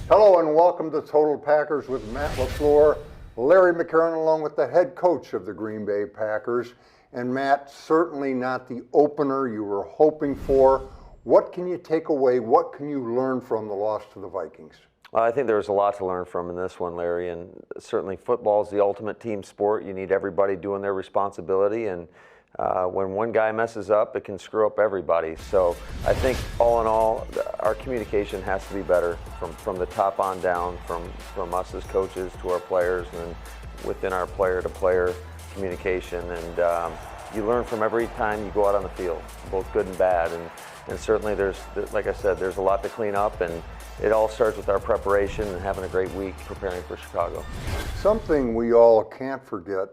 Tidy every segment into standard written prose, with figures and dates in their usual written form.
Hello and welcome to Total Packers with Matt LaFleur, Larry McCarren, along with the head coach of the Green Bay Packers. And Matt, certainly not the opener you were hoping for. What can you take away? What can you learn from the loss to the Vikings? Well, I think there's a lot to learn from in this one, Larry, and certainly football is the ultimate team sport. You need everybody doing their responsibility, and when one guy messes up, it can screw up everybody. So I think all in all, our communication has to be better from the top on down, from us as coaches to our players, and then within our player-to-player communication. And you learn from every time you go out on the field, both good and bad. And certainly there's, like I said, there's a lot to clean up, and it all starts with our preparation and having a great week preparing for Chicago. Something we all can't forget,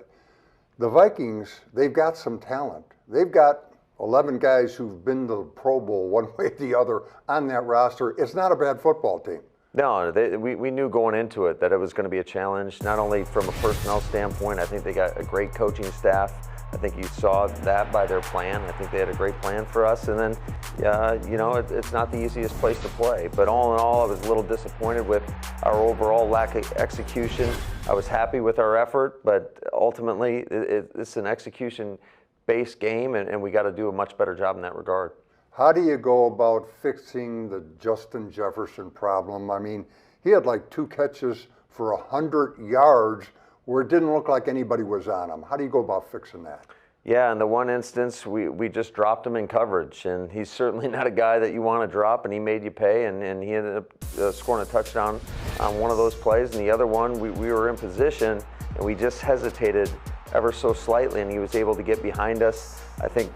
the Vikings, they've got some talent. They've got 11 guys who've been to the Pro Bowl one way or the other on that roster. It's not a bad football team. No, we knew going into it that it was going to be a challenge, not only from a personnel standpoint. I think they got a great coaching staff. I think you saw that by their plan. I think they had a great plan for us. And then, it's not the easiest place to play. But all in all, I was a little disappointed with our overall lack of execution. I was happy with our effort, but ultimately, it's an execution-based game, and we got to do a much better job in that regard. How do you go about fixing the Justin Jefferson problem? I mean, he had like 2 catches for 100 yards where it didn't look like anybody was on him. How do you go about fixing that? Yeah, in the one instance, we just dropped him in coverage, and he's certainly not a guy that you want to drop, and he made you pay, and he ended up scoring a touchdown on one of those plays, and the other one, we were in position, and we just hesitated ever so slightly, and he was able to get behind us. I think,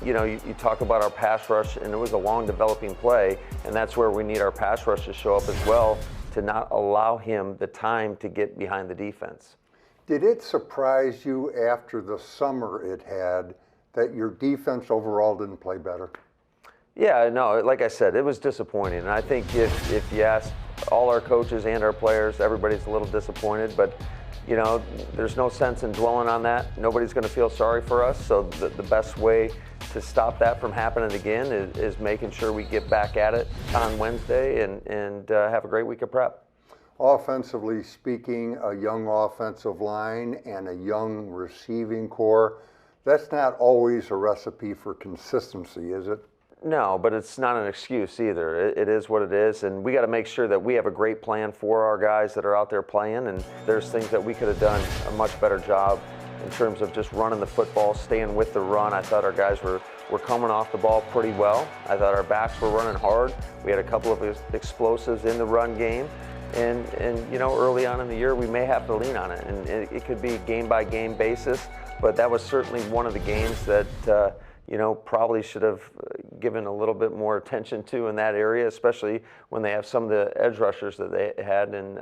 you talk about our pass rush, and it was a long developing play, and that's where we need our pass rush to show up as well, to not allow him the time to get behind the defense. Did it surprise you after the summer it had that your defense overall didn't play better? Yeah, no, like I said, it was disappointing. And I think if you ask all our coaches and our players, everybody's a little disappointed. But, there's no sense in dwelling on that. Nobody's going to feel sorry for us. So the best way to stop that from happening again is making sure we get back at it on Wednesday and have a great week of prep. Offensively speaking, a young offensive line and a young receiving core, that's not always a recipe for consistency, is it? No, but it's not an excuse either. It is what it is, and we got to make sure that we have a great plan for our guys that are out there playing, and there's things that we could have done a much better job in terms of just running the football, staying with the run. I thought our guys were coming off the ball pretty well. I thought our backs were running hard. We had a couple of explosives in the run game. And early on in the year, we may have to lean on it. And it could be game-by-game basis, but that was certainly one of the games that, probably should have given a little bit more attention to in that area, especially when they have some of the edge rushers that they had in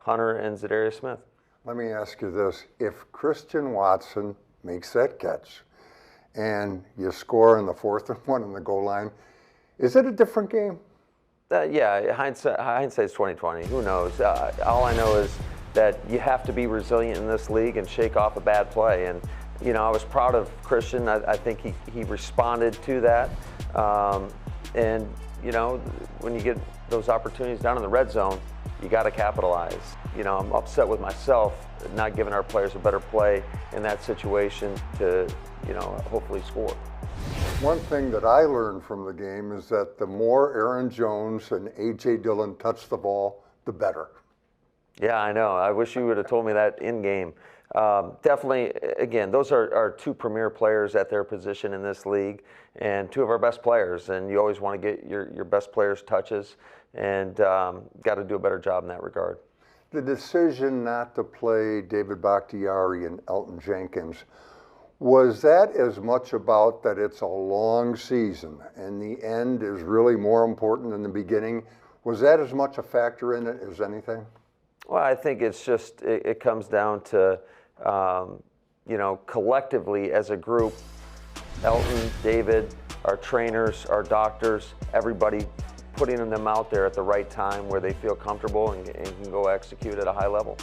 Hunter and Zadarius Smith. Let me ask you this. If Christian Watson makes that catch and you score in the 4th and 1 on the goal line, is it a different game? Yeah, hindsight's 20/20. Who knows? All I know is that you have to be resilient in this league and shake off a bad play. And I was proud of Christian. I think he responded to that. And when you get those opportunities down in the red zone, you got to capitalize. I'm upset with myself not giving our players a better play in that situation to hopefully score. One thing that I learned from the game is that the more Aaron Jones and AJ Dillon touch the ball, the better. Yeah, I know. I wish you would have told me that in game. Definitely, again, those are 2 premier players at their position in this league and 2 of our best players. And you always want to get your best players touches and got to do a better job in that regard. The decision not to play David Bakhtiari and Elton Jenkins, was that as much about that it's a long season and the end is really more important than the beginning? Was that as much a factor in it as anything? Well, I think it's just, it comes down to, collectively as a group, Elton, David, our trainers, our doctors, everybody putting them out there at the right time where they feel comfortable and can go execute at a high level.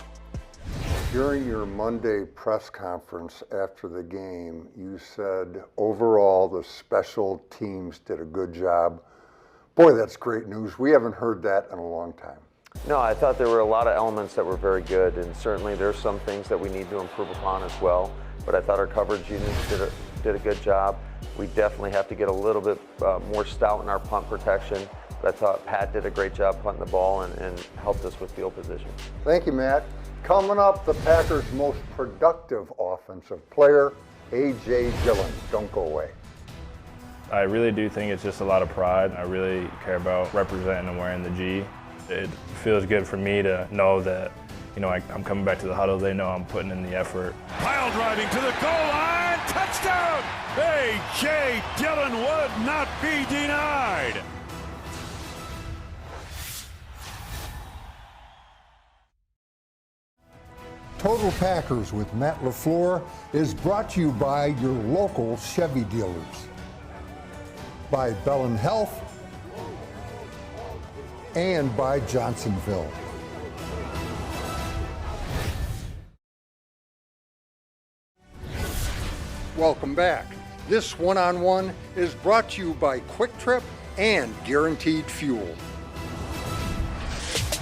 During your Monday press conference after the game, you said overall the special teams did a good job. Boy, that's great news. We haven't heard that in a long time. No, I thought there were a lot of elements that were very good, and certainly there's some things that we need to improve upon as well. But I thought our coverage units did a good job. We definitely have to get a little bit more stout in our punt protection. But I thought Pat did a great job punting the ball and helped us with field position. Thank you, Matt. Coming up, the Packers' most productive offensive player, AJ Dillon. Don't go away. I really do think it's just a lot of pride. I really care about representing and wearing the G. It feels good for me to know that, I'm coming back to the huddle. They know I'm putting in the effort. Pile driving to the goal line, touchdown! AJ Dillon would not be denied. Total Packers with Matt LaFleur is brought to you by your local Chevy dealers, by Bellin Health, and by Johnsonville. Welcome back. This one-on-one is brought to you by Quick Trip and Guaranteed Fuel.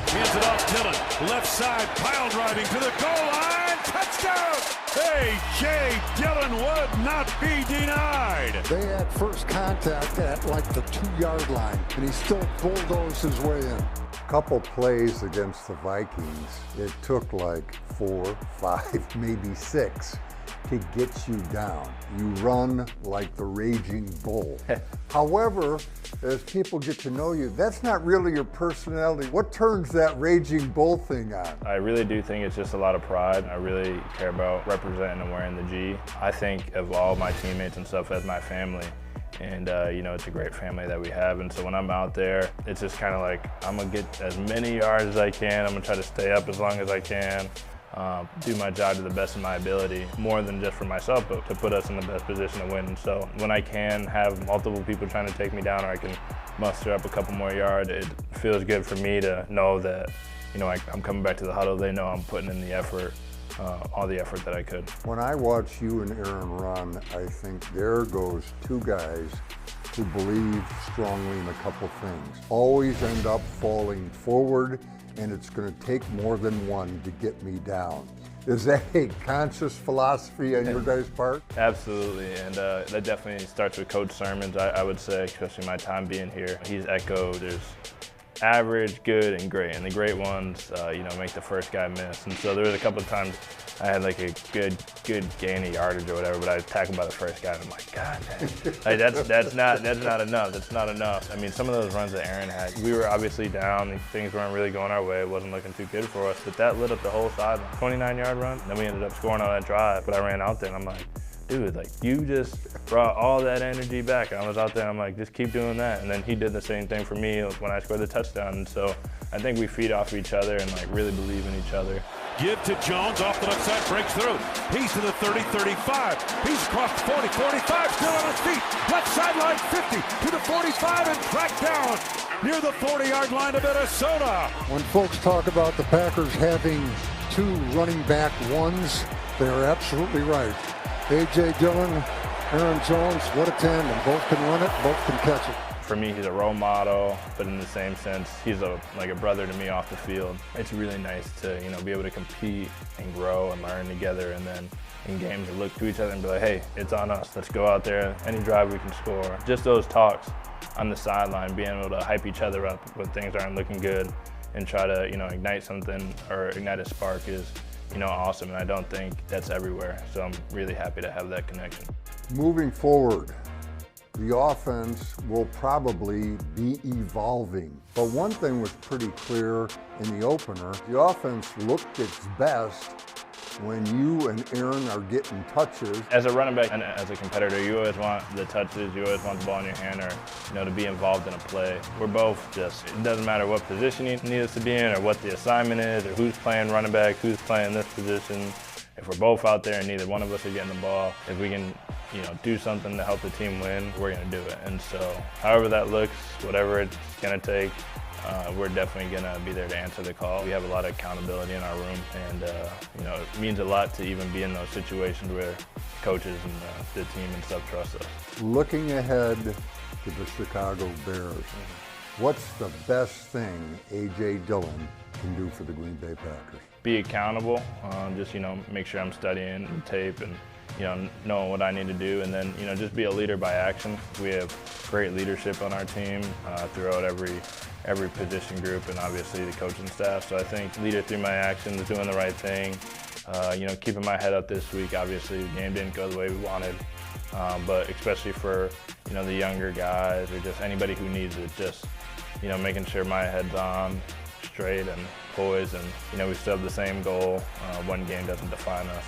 Hands it off Dillon, left side, pile driving to the goal line, touchdown! AJ Dillon would not be denied. They had first contact at like the 2-yard line, and he still bulldozed his way in. Couple plays against the Vikings, it took like 4, 5, maybe 6 to get you down. You run like the raging bull. However, as people get to know you, that's not really your personality. What turns that raging bull thing on? I really do think it's just a lot of pride. I really care about representing and wearing the G. I think of all my teammates and stuff as my family. And, it's a great family that we have. And so when I'm out there, it's just kind of like, I'm going to get as many yards as I can. I'm going to try to stay up as long as I can. Do my job to the best of my ability, more than just for myself, but to put us in the best position to win. So when I can have multiple people trying to take me down, or I can muster up a couple more yards, it feels good for me to know that, I'm coming back to the huddle. They know I'm putting in the effort, all the effort that I could. When I watch you and Aaron run, I think there goes 2 guys who believe strongly in a couple things. Always end up falling forward, and it's going to take more than one to get me down. Is that a conscious philosophy on your guys' part? Absolutely, and that definitely starts with Coach Sermons, I would say, especially my time being here. He's echoed, there's average, good, and great, and the great ones, make the first guy miss. And so there was a couple of times I had like a good gain of yardage or whatever, but I was tackled by the first guy, and I'm like, God, like that's not enough. That's not enough. I mean, some of those runs that Aaron had, we were obviously down, and things weren't really going our way. It wasn't looking too good for us, but that lit up the whole sideline. 29-yard run, and then we ended up scoring on that drive. But I ran out there, and I'm like, dude, like, you just brought all that energy back. And I was out there, I'm like, just keep doing that. And then he did the same thing for me when I scored the touchdown. And so I think we feed off each other and like really believe in each other. Give to Jones, off the left side, breaks through. He's to the 30, 35. He's crossed 40, 45, still on his feet. Left sideline, 50, to the 45, and tracked down near the 40-yard line of Minnesota. When folks talk about the Packers having 2 running back ones, they're absolutely right. AJ Dillon, Aaron Jones, what a tandem. Both can run it, both can catch it. For me, he's a role model, but in the same sense, he's like a brother to me off the field. It's really nice to, be able to compete and grow and learn together, and then in games look to each other and be like, hey, it's on us. Let's go out there. Any drive we can score. Just those talks on the sideline, being able to hype each other up when things aren't looking good and try to, ignite something or ignite a spark is, awesome. And I don't think that's everywhere. So I'm really happy to have that connection. Moving forward, the offense will probably be evolving. But one thing was pretty clear in the opener. The offense looked its best when you and Aaron are getting touches. As a running back and as a competitor, you always want the touches, you always want the ball in your hand, or to be involved in a play. We're both just, it doesn't matter what position you need us to be in or what the assignment is or who's playing running back, who's playing this position. If we're both out there and neither one of us are getting the ball, if we can do something to help the team win, we're going to do it. And so however that looks, whatever it's going to take, we're definitely going to be there to answer the call. We have a lot of accountability in our room, and it means a lot to even be in those situations where coaches and the team and stuff trust us. Looking ahead to the Chicago Bears, what's the best thing A.J. Dillon can do for the Green Bay Packers? Be accountable, just, make sure I'm studying the tape and, knowing what I need to do, and then, just be a leader by action. We have great leadership on our team throughout every position group and obviously the coaching staff. So I think leader through my actions, doing the right thing, keeping my head up this week. Obviously the game didn't go the way we wanted, but especially for, the younger guys or just anybody who needs it, just, making sure my head's on straight and poised, and, we still have the same goal. One game doesn't define us.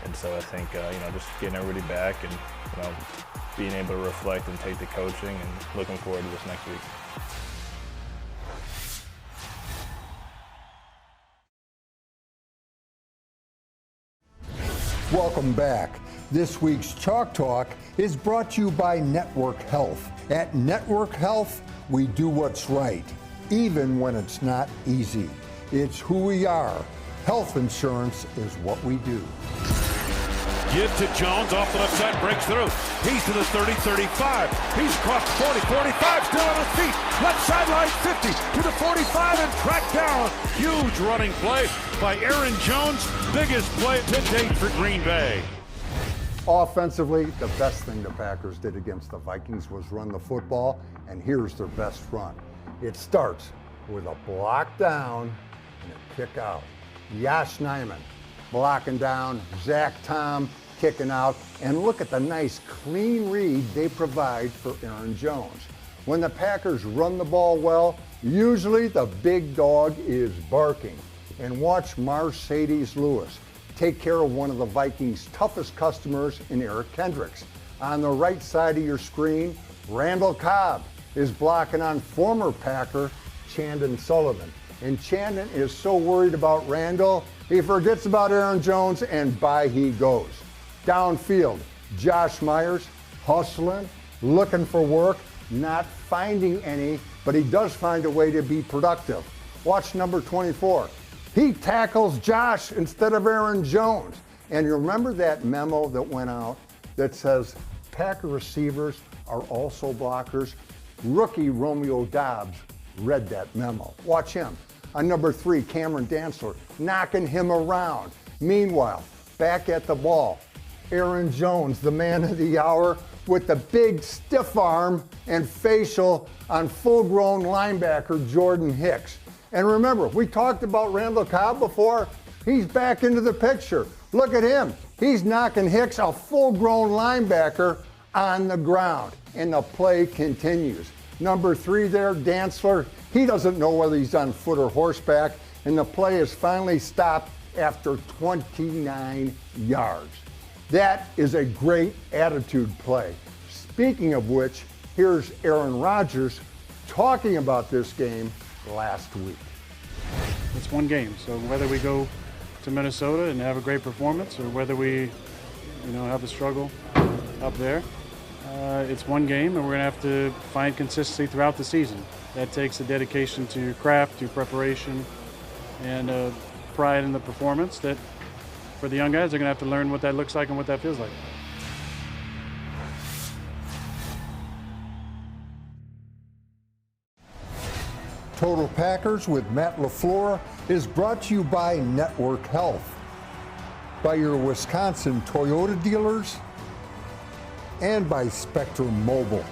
And so I think, just getting everybody back and, being able to reflect and take the coaching and looking forward to this next week. Welcome back. This week's Chalk Talk is brought to you by Network Health. At Network Health, we do what's right, even when it's not easy. It's who we are. Health insurance is what we do. Give to Jones, off the left side, breaks through. He's to the 30, 35. He's crossed 40, 45, still on his feet. Left sideline 50 to the 45 and tracked down. Huge running play by Aaron Jones. Biggest play to date for Green Bay. Offensively, the best thing the Packers did against the Vikings was run the football, and here's their best run. It starts with a block down and a kick out. Yosh Nijman blocking down, Zach Tom kicking out, and look at the nice clean read they provide for Aaron Jones. When the Packers run the ball well, usually the big dog is barking. And watch Mercedes Lewis take care of one of the Vikings' toughest customers in Eric Kendricks. On the right side of your screen, Randall Cobb is blocking on former Packer Chandon Sullivan. And Chandon is so worried about Randall, he forgets about Aaron Jones, and by he goes. Downfield, Josh Myers hustling, looking for work, not finding any, but he does find a way to be productive. Watch number 24. He tackles Josh instead of Aaron Jones. And you remember that memo that went out that says Packer receivers are also blockers? Rookie Romeo Doubs read that memo. Watch him. On number 3, Cameron Dantzler, knocking him around. Meanwhile, back at the ball, Aaron Jones, the man of the hour, with the big stiff arm and facial on full-grown linebacker Jordan Hicks. And remember, we talked about Randall Cobb before. He's back into the picture. Look at him. He's knocking Hicks, a full-grown linebacker, on the ground. And the play continues. Number 3 there, Dantzler, he doesn't know whether he's on foot or horseback, and the play is finally stopped after 29 yards. That is a great attitude play. Speaking of which, here's Aaron Rodgers talking about this game last week. It's one game, so whether we go to Minnesota and have a great performance or whether we, have a struggle up there, it's one game, and we're going to have to find consistency throughout the season. That takes a dedication to craft, to preparation, and pride in the performance that for the young guys, they're going to have to learn what that looks like and what that feels like. Total Packers with Matt LaFleur is brought to you by Network Health, by your Wisconsin Toyota dealers, and by Spectrum Mobile.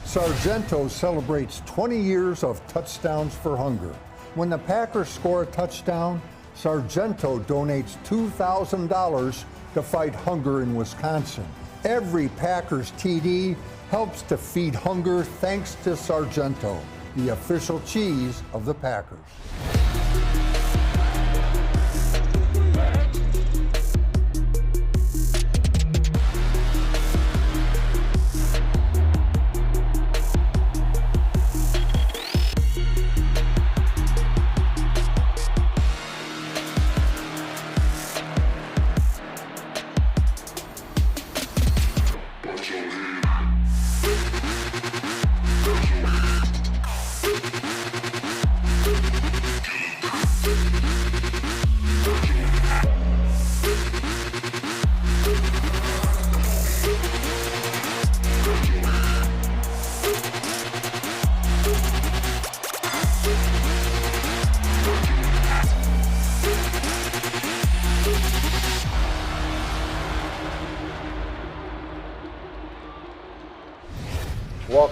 Sargento celebrates 20 years of touchdowns for hunger. When the Packers score a touchdown, Sargento donates $2,000 to fight hunger in Wisconsin. Every Packers TD helps to feed hunger thanks to Sargento, the official cheese of the Packers.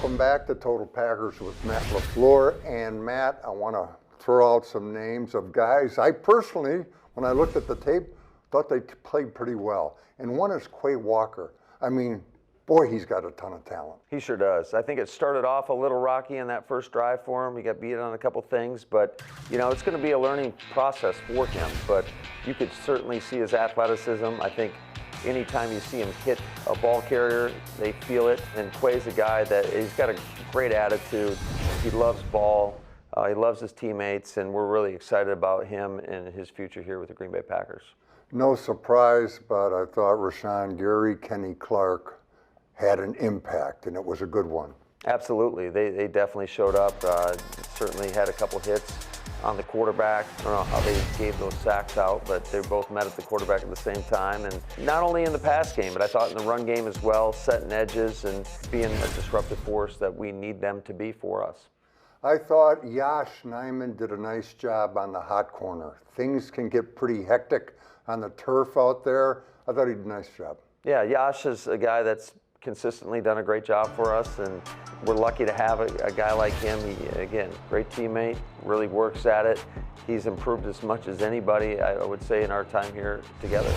Welcome back to Total Packers with Matt LaFleur. And Matt, I want to throw out some names of guys I personally, when I looked at the tape, thought they played pretty well. And one is Quay Walker. I mean, boy, he's got a ton of talent. He sure does. I think it started off a little rocky in that first drive for him. He got beat on a couple things, but you know, it's going to be a learning process for him. But you could certainly see his athleticism. I think anytime you see him hit a ball carrier, they feel it. And Quay's a guy that he's got a great attitude. He loves ball. He loves his teammates, and we're really excited about him and his future here with the Green Bay Packers. No surprise, but I thought Rashawn Gary, Kenny Clark had an impact, and it was a good one. Absolutely. They definitely showed up. Certainly had a couple hits on the quarterback. I don't know how they gave those sacks out, but they both met at the quarterback at the same time. And not only in the pass game, but I thought in the run game as well, setting edges and being a disruptive force that we need them to be for us. I thought Yosh Nijman did a nice job on the hot corner. Things can get pretty hectic on the turf out there. I thought he did a nice job. Yeah, Yosh is a guy that's consistently done a great job for us, and we're lucky to have a guy like him. He, again, great teammate, really works at it. He's improved as much as anybody, I would say, in our time here together.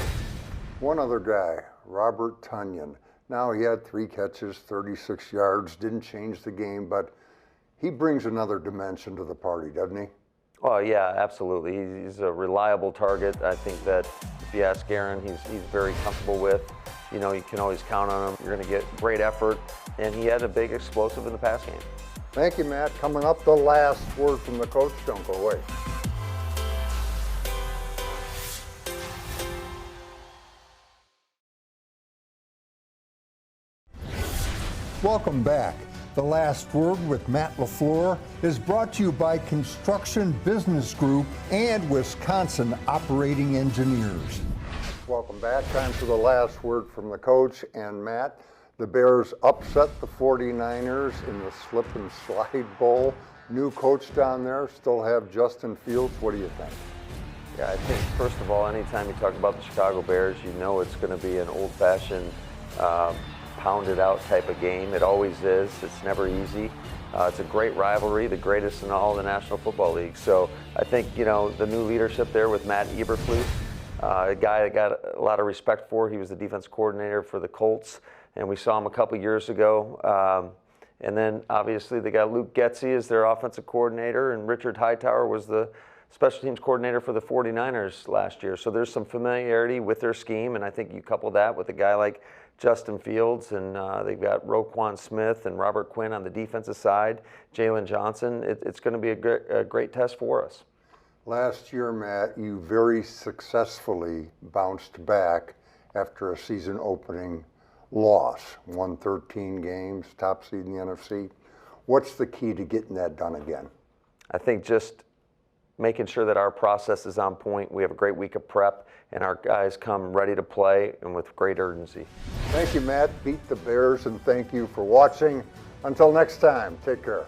One other guy, Robert Tonyan. Now, he had 3 catches, 36 yards, didn't change the game, but he brings another dimension to the party, doesn't he? Oh, yeah, absolutely. He's a reliable target. I think that if you ask Aaron, he's very comfortable with. You know, you can always count on him. You're going to get great effort, and he had a big explosive in the pass game. Thank you, Matt. Coming up, the last word from the coach. Don't go away. Welcome back. The Last Word with Matt LaFleur is brought to you by Construction Business Group and Wisconsin Operating Engineers. Welcome back. Time for the last word from the coach and Matt. The Bears upset the 49ers in the slip and slide bowl. New coach down there, still have Justin Fields. What do you think? Yeah, I think, first of all, anytime you talk about the Chicago Bears, you know it's going to be an old-fashioned pounded out type of game. It always is. It's never easy. It's a great rivalry, the greatest in all the National Football League. So I think, you know, the new leadership there with Matt Eberflus, a guy I got a lot of respect for. He was the defense coordinator for the Colts, and we saw him a couple years ago. And then obviously they got Luke Getsy as their offensive coordinator, and Richard Hightower was the special teams coordinator for the 49ers last year. So there's some familiarity with their scheme, and I think you couple that with a guy like Justin Fields, and they've got Roquan Smith and Robert Quinn on the defensive side, Jalen Johnson. It's going to be a great test for us. Last year, Matt, you very successfully bounced back after a season opening loss. Won 13 games, top seed in the NFC. What's the key to getting that done again? I think just making sure that our process is on point. We have a great week of prep, and our guys come ready to play and with great urgency. Thank you, Matt. Beat the Bears, and thank you for watching. Until next time, take care.